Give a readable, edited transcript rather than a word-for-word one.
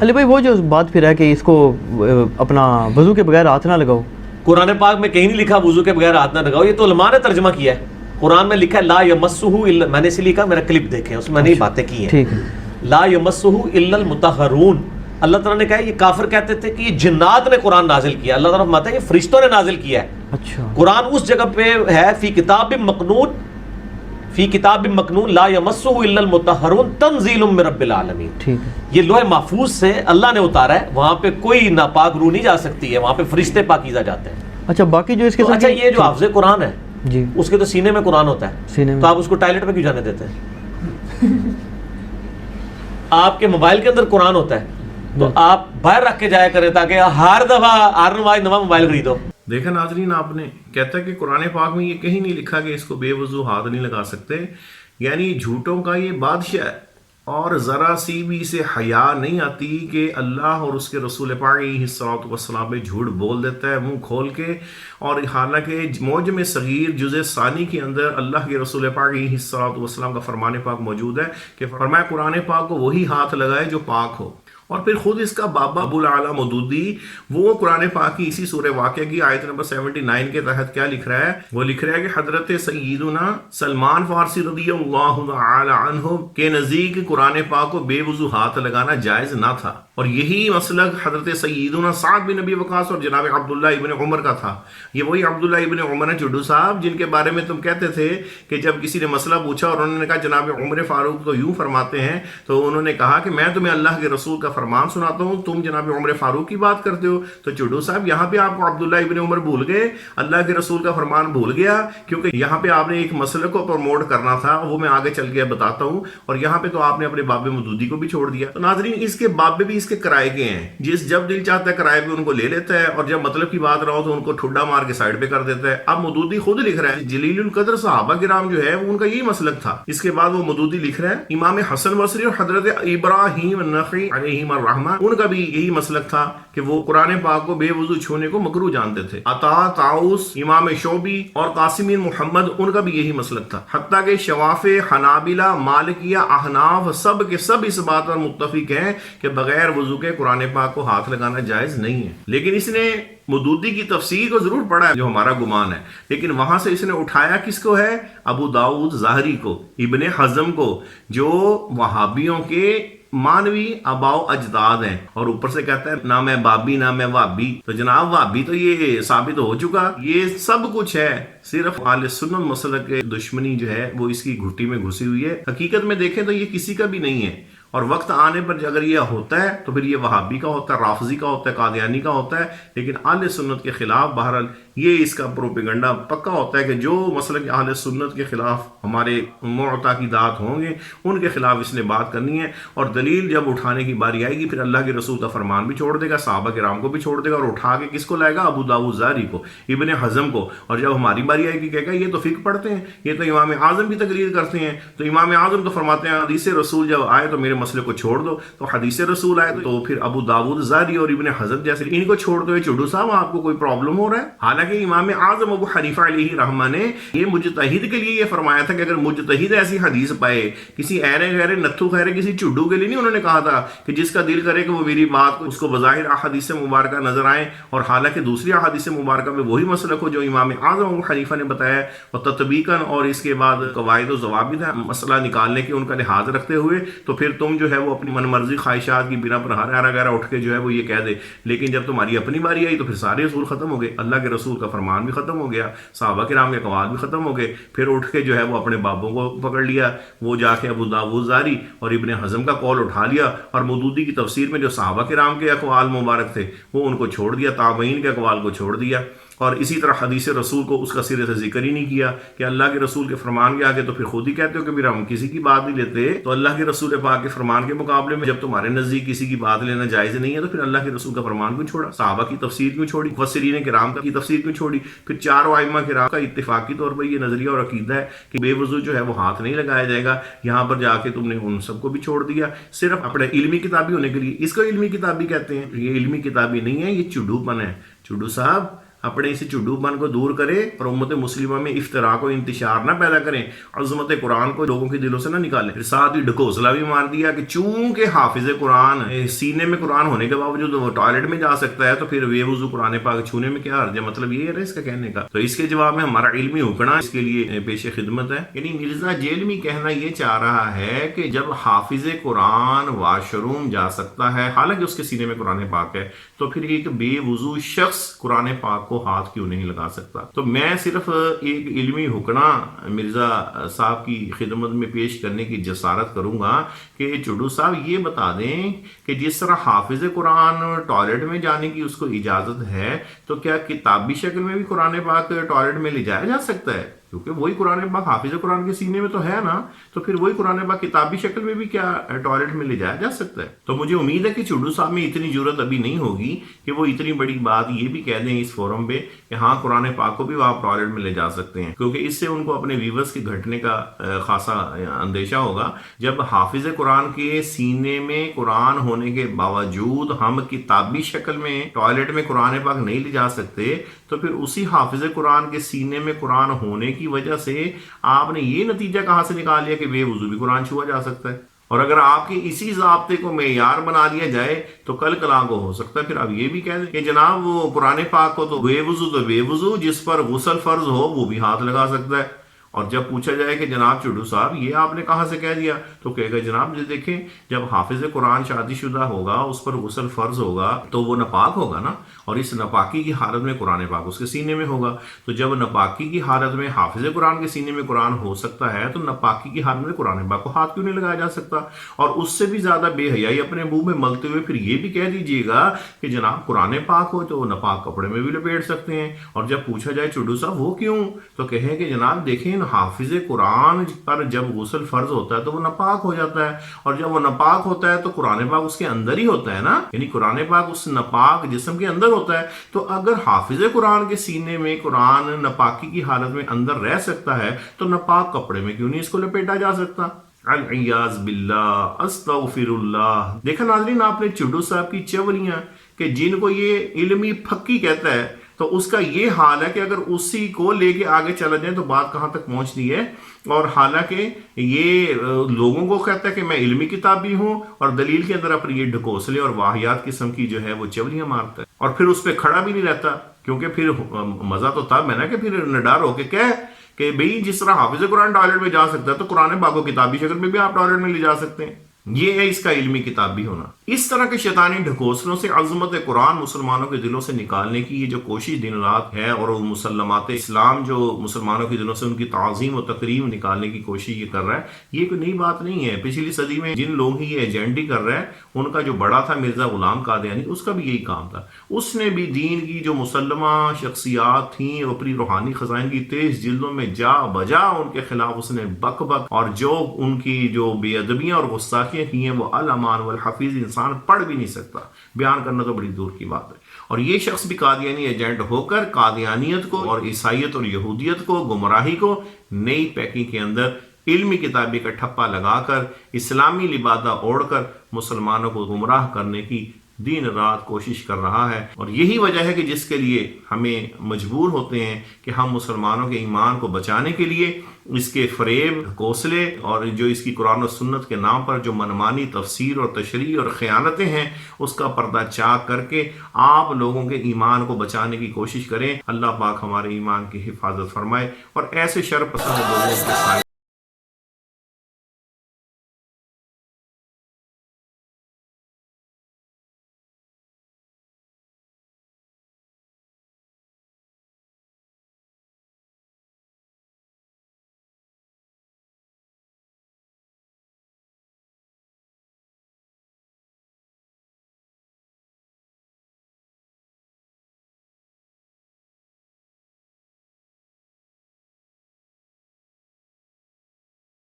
علی بھائی وہ جو بات پھر ہے کہ اس کو اپنا وضو کے بغیر ہاتھ نہ لگاؤ، قرآن پاک میں کہیں نہیں لکھا وضو کے بغیر ہاتھ نہ لگاؤ، یہ تو علماء نے ترجمہ کیا ہے. قرآن میں لکھا ہے لا یمسہ الا، میں نے اس لیے لکھا میرا کلپ دیکھیں اس میں نے یہ باتیں کی ہیں. ٹھیک ہے. لا یمسہ الا المطہرون، اللہ تعالیٰ نے کہا ہے، یہ کافر کہتے تھے کہ یہ جنات نے قرآن نازل کیا، اللہ تعالیٰ فرماتا ہے یہ فرشتوں نے نازل کیا ہے. اچھا قرآن اس جگہ پہ ہے فی کتاب مکنون، فی کتاب مکنون لا یمسہ الا المطہرون تنزیل من رب العالمین. ٹھیک ہے. یہ لوح محفوظ سے اللہ نے اتارا ہے، وہاں پہ کوئی ناپاک روح نہیں جا سکتی ہے، وہاں پہ فرشتے پاکیزہ جاتے ہیں. اچھا باقی جو اس کے اچھا یہ جو حافظ قرآن ہے جی اس کے تو سینے میں قرآن ہوتا ہے، سینے میں، تو آپ اس کو ٹائلٹ میں کیوں جانے دیتے ہیں؟ آپ کے موبائل کے اندر قرآن ہوتا ہے تو آپ باہر رکھ کے جایا کریں تاکہ ہر دفعہ ہر نواز موبائل خریدو. دیکھا ناظرین، آپ نے کہتا ہے کہ قرآن پاک میں یہ کہیں نہیں لکھا کہ اس کو بے وضو ہاتھ نہیں لگا سکتے، یعنی جھوٹوں کا یہ بادشاہ ہے اور ذرا سی بھی اسے حیا نہیں آتی کہ اللہ اور اس کے رسول پاک علیہ الصلوۃ والسلام پہ جھوٹ بول دیتا ہے منہ کھول کے. اور حالانکہ معجم صغیر جزء ثانی کے اندر اللہ کے رسول پاک علیہ الصلوۃ والسلام کا فرمان پاک موجود ہے کہ فرمایا قرآن پاک کو وہی ہاتھ لگائے جو پاک ہو. اور پھر خود اس کا بابا ابو العلا مودودی وہ قرآن پاک کی اسی سورہ واقعہ کی آیت نمبر 79 کے تحت کیا لکھ رہا ہے؟ وہ لکھ رہا ہے کہ حضرت سیدنا سلمان فارسی رضی اللہ تعالی عنہ کے نزدیک قرآن پاک کو بے وضو ہاتھ لگانا جائز نہ تھا، اور یہی مسلک حضرت سیدنا سعد بن ابی وقاص اور جناب عبداللہ ابن عمر کا تھا. یہ وہی عبداللہ ابن عمر ہیں چڈو صاحب جن کے بارے میں تم کہتے تھے کہ جب کسی نے مسئلہ پوچھا اور انہوں نے کہا جناب عمر فاروق تو یوں فرماتے ہیں، تو انہوں نے کہا کہ میں تمہیں اللہ کے رسول کا فرمان سناتا ہوں، تم جناب عمر فاروق کی بات کرتے ہو. تو چڈو صاحب یہاں پہ آپ کو عبداللہ ابن عمر بھول گئے، اللہ کے رسول کا فرمان بھول گیا، کیونکہ یہاں پہ آپ نے ایک مسئلے کو پروموٹ کرنا تھا، وہ میں آگے چل کے بتاتا ہوں. اور یہاں پہ تو آپ نے اپنے باب مودودی کو بھی چھوڑ دیا. تو ناظرین اس کے بابے بھی اس کے کرائے کے ہیں، جب دل چاہتا ہے کرائے پہ ان کو لے لیتا ہے، اور جب مطلب کی بات رہا ہو تو ان کو ٹھڈا مار کے سائڈ پہ کر دیتا ہے. اب مودودی خود لکھ رہا ہے جلیل القدر صحابہ کرام جو ہے وہ ان کا یہی مسلک تھا. اس کے بعد وہ مودودی لکھ رہا ہے امام حسن بصری اور حضرت ابراہیم النخعی علیہم الرحمہ ان کا بھی یہی مسلک تھا کہ وہ قرآن پاک کو بے وضو چھونے کو مکروہ جانتے تھے. عطا، طاؤس، امام شعبی اور قاسمین محمد ان کا بھی یہی مسلک تھا. حتیٰ کہ شواف، حنابلہ، مالکیہ، احناف سب کے سب اس بات پر متفق ہیں کہ بغیر وضو کے قرآن پاک کو ہاتھ لگانا جائز نہیں ہے. لیکن اس نے مودودی کی تفسیر کو ضرور پڑھا ہے جو ہمارا گمان ہے، لیکن وہاں سے اس نے اٹھایا کس کو ہے؟ ابو داؤد ظاہری کو، ابن حزم کو، جو وہابیوں کے مانوی آباؤ اجداد ہیں، اور اوپر سے کہتا ہے نہ میں بابی نہ میں وابی. تو جناب وابی تو یہ ثابت ہو چکا، یہ سب کچھ ہے، صرف اہل سنت مسلک کے دشمنی جو ہے وہ اس کی گھٹی میں گھسی ہوئی ہے. حقیقت میں دیکھیں تو یہ کسی کا بھی نہیں ہے، اور وقت آنے پر اگر یہ ہوتا ہے تو پھر یہ وہابی کا ہوتا ہے، رافضی کا ہوتا ہے، قادیانی کا ہوتا ہے. لیکن اہل سنت کے خلاف بہرحال یہ اس کا پروپیگنڈا پکا ہوتا ہے کہ جو مسلک اہل سنت کے خلاف ہمارے معتقدات ہوں گے ان کے خلاف اس نے بات کرنی ہے. اور دلیل جب اٹھانے کی باری آئے گی پھر اللہ کے رسول کا فرمان بھی چھوڑ دے گا، صحابہ کرام کو بھی چھوڑ دے گا، اور اٹھا کے کس کو لائے گا؟ ابو داؤد ظاہری کو، ابن حزم کو. اور جب ہماری باری آئے گی کہے گا یہ تو فقہ پڑھتے ہیں، یہ تو امام اعظم کی تقریر کرتے ہیں. تو امام اعظم تو فرماتے ہیں حدیث رسول جب آئے تو میرے مسئلے کو چھوڑ دو. تو حدیث رسول آئے تو پھر ابو داؤد ظاہری اور ابن حزم جیسے ان کو چھوڑ دو. چڈو صاحب آپ کو کوئی پرابلم ہو رہا ہے؟ حالانکہ امام اعظم ابو حنیفہ علیہ رحمہ نے یہ مجتہد کے لیے یہ فرمایا تھا کہ اگر مجتہد ایسی حدیث پائے، کسی ایرے غیرے نتھو خیرے کسی چڈو کے لیے نہیں، انہوں نے کہا تھا کہ جس کا دل کرے کہ وہ میری بات کو اس کو بظاہر احادیث مبارکہ نظر آئیں، اور حالانکہ دوسری احادیث مبارکہ میں وہی مسلک ہو جو امام اعظم ابو حنیفہ نے بتایا، اور تطبیقاً اور اس کے بعد قواعد و ضوابط ہے مسئلہ نکالنے کے ان کا لحاظ رکھتے ہوئے، تو پھر تم جو ہے وہ اپنی من مرضی خواہشات کی بنا پر ہر اٹھ کے جو ہے وہ یہ کہہ دے. لیکن جب تمہاری اپنی باری آئی تو پھر سارے اصول ختم ہو گئے، اللہ کے رسول کا فرمان بھی ختم ہو گیا، صحابہ کرام کے اقوال بھی ختم ہو گئے. پھر اٹھ کے جو ہے وہ اپنے بابوں کو پکڑ لیا، وہ جا کے ابو داؤد ظاہری اور ابن حزم کا قول اٹھا لیا، اور مودودی کی تفسیر میں جو صحابہ کرام کے اقوال مبارک تھے وہ ان کو چھوڑ دیا، تابعین کے اقوال کو چھوڑ دیا. اور اسی طرح حدیث رسول کو اس کا سرے سے ذکر ہی نہیں کیا کہ اللہ کے رسول کے فرمان کے آگے تو پھر خود ہی کہتے ہو کہ پھر ہم کسی کی بات نہیں لیتے. تو اللہ کے رسول پاک کے فرمان کے مقابلے میں جب تمہارے نزدیک کسی کی بات لینا جائز نہیں ہے تو پھر اللہ کے رسول کا فرمان کیوں چھوڑا؟ صحابہ کی تفسیر کیوں چھوڑی؟ مفسرین کرام کی تفسیر کیوں چھوڑی؟ پھر چاروں ائمہ کرام کا اتفاقی طور پر یہ نظریہ اور عقیدہ ہے کہ بے وضو جو ہے وہ ہاتھ نہیں لگایا جائے گا. یہاں پر جا کے تم نے ان سب کو بھی چھوڑ دیا صرف اپنے علمی کتابی ہونے کے لیے. اس کو علمی کتابی کہتے ہیں، یہ علمی کتابی نہیں ہے، یہ چڈو پن ہے. چڈو صاحب اپنے اس جھڈوپن کو دور کرے اور امت مسلمہ میں افتراق و انتشار نہ پیدا کریں، عظمت قرآن کو لوگوں کے دلوں سے نہ نکالیں۔ پھر ساتھ ہی ڈھکوسلا بھی مار دیا کہ چونکہ حافظ قرآن سینے میں قرآن ہونے کے باوجود وہ ٹوائلٹ میں جا سکتا ہے تو پھر بے وضو قرآن پاک چھونے میں کیا حرج ہے، مطلب یہ ہے اس کا کہنے کا۔ تو اس کے جواب میں ہمارا علمی حکنا اس کے لیے پیش خدمت ہے، یعنی مرزا جیلمی کہنا یہ چاہ رہا ہے کہ جب حافظ قرآن واش روم جا سکتا ہے حالانکہ اس کے سینے میں قرآن پاک ہے تو پھر ایک بے وضو شخص قرآن پاک کو ہاتھ کیوں نہیں لگا سکتا۔ تو میں صرف ایک علمی حکنا مرزا صاحب کی خدمت میں پیش کرنے کی جسارت کروں گا کہ چڈو صاحب یہ بتا دیں کہ جس طرح حافظ قرآن ٹوائلٹ میں جانے کی اس کو اجازت ہے تو کیا کتابی شکل میں بھی قرآن پاک ٹوائلٹ میں لے جایا جا سکتا ہے؟ کیونکہ وہی قرآن پاک حافظ قرآن کے سینے میں تو ہے نا، تو پھر وہی قرآن پاک کتابی شکل میں بھی کیا ٹوائلٹ میں لے جایا جا سکتا ہے؟ تو مجھے امید ہے کہ چڈو صاحب میں اتنی جرت ابھی نہیں ہوگی کہ وہ اتنی بڑی بات یہ بھی کہہ دیں اس فورم پہ کہ ہاں قرآن پاک کو بھی آپ ٹوائلٹ میں لے جا سکتے ہیں، کیونکہ اس سے ان کو اپنے ویورز کے گھٹنے کا خاصا اندیشہ ہوگا۔ جب حافظ قرآن کے سینے میں قرآن ہونے کے باوجود ہم کتابی شکل میں ٹوائلٹ میں قرآن پاک نہیں لے جا سکتے تو پھر اسی حافظ قرآن کے سینے میں قرآن ہونے کی وجہ سے آپ نے یہ نتیجہ کہاں سے نکال لیا کہ بے وضو بھی قرآن چھوا جا سکتا ہے؟ اور اگر آپ کے اسی ضابطے کو معیار بنا لیا جائے تو کل کلاں کو ہو سکتا ہے پھر آپ یہ بھی کہہ دیں کہ جناب وہ قرآن پاک کو تو بے وضو جس پر غسل فرض ہو وہ بھی ہاتھ لگا سکتا ہے۔ اور جب پوچھا جائے کہ جناب چڈو صاحب یہ آپ نے کہاں سے کہہ دیا تو کہے گا جناب یہ دیکھیں جب حافظ قرآن شادی شدہ ہوگا اس پر غسل فرض ہوگا تو وہ ناپاک ہوگا نا، اور اس ناپاکی کی حالت میں قرآن پاک اس کے سینے میں ہوگا، تو جب ناپاکی کی حالت میں حافظ قرآن کے سینے میں قرآن ہو سکتا ہے تو ناپاکی کی حالت میں قرآن پاک کو ہاتھ کیوں نہیں لگایا جا سکتا؟ اور اس سے بھی زیادہ بے حیائی اپنے منہ میں ملتے ہوئے پھر یہ بھی کہہ دیجیے گا کہ جناب قرآن پاک ہو تو ناپاک کپڑے میں بھی لپیٹ سکتے ہیں، اور جب پوچھا جائے چڈو صاحب وہ کیوں تو کہیں کہ جناب دیکھیں حافظ قرآن پر جب غسل فرض ہوتا ہے تو وہ ناپاک ہو جاتا ہے، اور جب وہ ناپاک ہوتا ہے تو قرآن پاک اس کے اندر ہی ہوتا ہے نا، یعنی قرآن پاک اس ناپاک جسم کے اندر ہوتا ہے، تو اگر حافظ قرآن کے سینے میں قرآن ناپاکی کی حالت میں اندر رہ سکتا ہے تو ناپاک کپڑے میں کیوں نہیں اس کو لپیٹا جا سکتا؟ العیاذ باللہ، استغفر اللہ۔ دیکھا ناظرین آپ نے چڈو صاحب کی چولیاں کہ جن کو یہ علمی پھکی کہتا ہے تو اس کا یہ حال ہے کہ اگر اسی کو لے کے آگے چلا جائیں تو بات کہاں تک پہنچتی ہے، اور حالانکہ یہ لوگوں کو کہتا ہے کہ میں علمی کتابی ہوں اور دلیل کے اندر اپنی یہ ڈھکوسلے اور واہیات قسم کی جو ہے وہ چولیاں مارتا ہے، اور پھر اس پہ کھڑا بھی نہیں رہتا، کیونکہ پھر مزہ تو تب ہے نا کہ پھر نڈر ہو کے کہے کہ بھئی جس طرح حافظ قرآن ٹوائلٹ میں جا سکتا ہے تو قرآن پاک کو کتابی شکل میں بھی آپ ٹوائلٹ میں لے جا سکتے ہیں۔ یہ ہے اس کا علمی کتابی ہونا۔ اس طرح کے شیطانی ڈھکوسلوں سے عظمت قرآن مسلمانوں کے دلوں سے نکالنے کی یہ جو کوشش دن رات ہے، اور مسلمات اسلام جو مسلمانوں کے دلوں سے ان کی تعظیم و تکریم نکالنے کی کوشش یہ کر رہا ہے، یہ کوئی نئی بات نہیں ہے۔ پچھلی صدی میں جن لوگ ہی یہ ایجنڈی کر رہے ہیں ان کا جو بڑا تھا مرزا غلام قادیانی، اس کا بھی یہی کام تھا۔ اس نے بھی دین کی جو مسلمہ شخصیات تھیں اور اپنی روحانی خزائن کی 23 جلدوں میں جا بجا ان کے خلاف اس نے بک اور جو ان کی جو بے ادبیاں اور غصہ کی ہیں وہ الامان والحفیظ انسان پڑھ بھی نہیں سکتا، بیان کرنا تو بڑی دور کی بات ہے۔ اور یہ شخص بھی قادیانی ایجنٹ ہو کر قادیانیت کو اور عیسائیت اور یہودیت کو، گمراہی کو نئی پیکنگ کے اندر علمی کتابی کا ٹھپا لگا کر اسلامی لبادہ اوڑھ کر مسلمانوں کو گمراہ کرنے کی دن رات کوشش کر رہا ہے، اور یہی وجہ ہے کہ جس کے لیے ہمیں مجبور ہوتے ہیں کہ ہم مسلمانوں کے ایمان کو بچانے کے لیے اس کے فریب، گھوسلے اور جو اس کی قرآن و سنت کے نام پر جو منمانی تفسیر اور تشریح اور خیانتیں ہیں اس کا پردہ چاک کر کے آپ لوگوں کے ایمان کو بچانے کی کوشش کریں۔ اللہ پاک ہمارے ایمان کی حفاظت فرمائے اور ایسے شر پسند لوگوں کے سائے